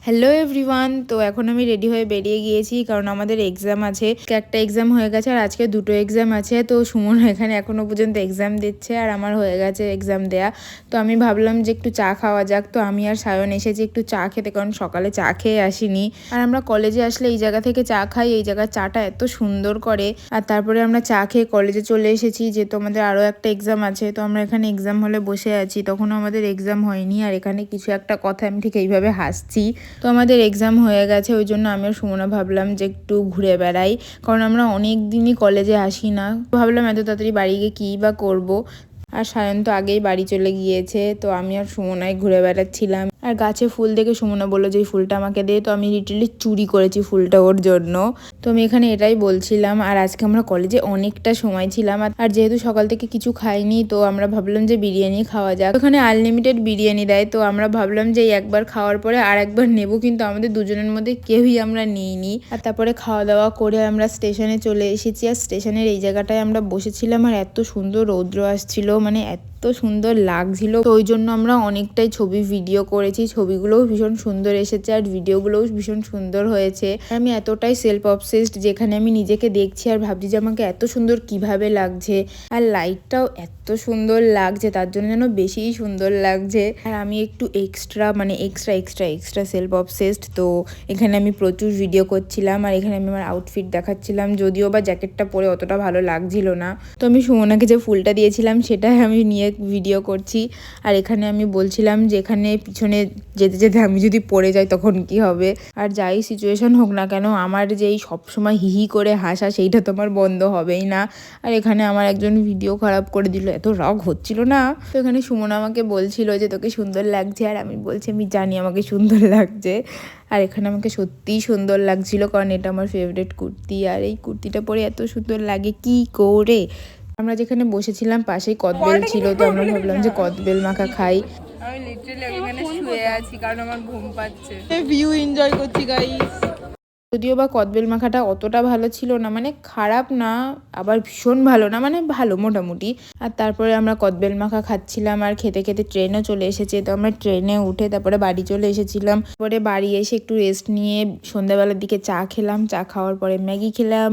Hello everyone. তো এখন আমি রেডি হয়ে বেরিয়ে গিয়েছি, কারণ আমাদের এক্সাম আছে। একটা এক্সাম হয়ে গেছে আর আজকে দুটো এক্সাম আছে। তো সুমন এখানে এখনও পর্যন্ত এক্সাম দিচ্ছে আর আমার হয়ে গেছে এক্সাম দেয়া। তো আমি ভাবলাম যে একটু চা খাওয়া যাক। তো আমি আর সায়ন এসেছি একটু চা খেতে, কারণ সকালে চা খেয়ে আসিনি। আর আমরা কলেজে আসলে এই জায়গা থেকে চা খাই, এই জায়গার চাটা এত সুন্দর করে। আর তারপরে আমরা চা খেয়ে কলেজে চলে এসেছি, যেহেতু আমাদের আরও একটা এক্সাম আছে। তো আমরা এখানে এক্সাম হলে বসে আছি, তখনও আমাদের এক্সাম হয়নি। আর এখানে কিছু একটা কথা আমি ঠিক এইভাবে হাসছি। তো আমাদের এক্সাম হয়ে গেছে, ওই জন্য আমি আর সুমনা ভাবলাম যে একটু ঘুরে বেড়াই, কারণ আমরা অনেক দিনই কলেজে আসি না। ভাবলাম এত তাড়াতাড়ি বাড়ি গিয়ে কী বা করবো। আর সায়ন তো আগেই বাড়ি চলে গিয়েছে, তো আমি আর সুমনায় ঘুরে বেড়াচ্ছিলাম। আর গাছে ফুল দেখে সুমনা বললো যে এই ফুলটা আমাকে দে। তো আমি লিটারলি চুরি করেছি ফুলটা ওর জন্য। তো আমি এখানে এটাই বলছিলাম। আর আজকে আমরা কলেজে অনেকটা সময় ছিলাম, আর যেহেতু সকাল থেকে কিছু খাইনি, তো আমরা ভাবলাম যে বিরিয়ানি খাওয়া যাক। ওখানে আনলিমিটেড বিরিয়ানি দেয়, তো আমরা ভাবলাম যে একবার খাওয়ার পরে আর একবার নেবো, কিন্তু আমাদের দুজনের মধ্যে কেউই আমরা নিইনি। আর তারপরে খাওয়া দাওয়া করে আমরা স্টেশনে চলে এসেছি। আর স্টেশনের এই জায়গাটায় আমরা বসেছিলাম, আর এত সুন্দর রৌদ্র আসছিল, মানে এত সুন্দর লাগছিল। তো ওই জন্য আমরা অনেকটাই ছবি ভিডিও করেছি, ছবিগুলোও ভীষণ সুন্দর এসেছে আর ভিডিওগুলোও ভীষণ সুন্দর হয়েছে। আমি এতটাই সেলফ অবসেসড, যেখানে আমি নিজেকে দেখছি আর ভাবছি যে আমাকে এত সুন্দর কিভাবে লাগছে। আর লাইটটাও এত সুন্দর লাগছে, তার জন্য যেন বেশিই সুন্দর লাগছে। আর আমি একটু এক্সট্রা সেলফ অবসেসড। তো এখানে আমি প্রচুর ভিডিও করছিলাম, আর এখানে আমি আমার আউটফিট দেখাচ্ছিলাম, যদিও বা জ্যাকেটটা পরে অতটা ভালো লাগছিল না। তো আমি সুমনাকে যে ফুলটা দিয়েছিলাম সেটাই আমি নিয়ে ভিডিও করছি। আর এখানে আমি বলছিলাম যে এখানে পিছনে যেতে যেতে আমি যদি পড়ে যাই তখন কি হবে। আর যাই সিচুয়েশন হোক না কেন, আমার যেই সবসময় হিহি করে হাসা সেইটা তো আমার বন্ধ হবেই না। আর এখানে আমার একজন ভিডিও খারাপ করে দিল, এত রাগ হচ্ছিল না। তো এখানে সুমনা আমাকে বলছিল যে তোকে সুন্দর লাগছে, আর আমি বলছি আমি জানি আমাকে সুন্দর লাগছে। আর এখানে আমাকে সত্যিই সুন্দর লাগছিল, কারণ এটা আমার ফেভারিট কুর্তি। আর এই কুর্তিটা পরে এত সুন্দর লাগে কি করে। আমরা যেখানে বসেছিলাম পাশেই কদবেল ছিল, তো আমরা ভাবলাম যে কদবেল মাখা খাই। আমি লিটারালি এখানে শুয়ে আছি, কারণ আমার ঘুম পাচ্ছে। ভিউ এনজয় করছি গাইস। যদিও বা কদবেল মাখাটা অতটা ভালো ছিল না, মানে খারাপ না আবার ভীষণ ভালো না, মানে ভালো মোটামুটি। আর তারপরে আমরা কদবেল মাখা খাচ্ছিলাম, আর খেতে খেতে ট্রেনও চলে এসেছে। তো আমরা ট্রেনে উঠে তারপরে বাড়ি চলে এসেছিলাম। পরে বাড়ি এসে একটু রেস্ট নিয়ে সন্ধ্যাবেলার দিকে চা খেলাম, চা খাওয়ার পরে ম্যাগি খেলাম।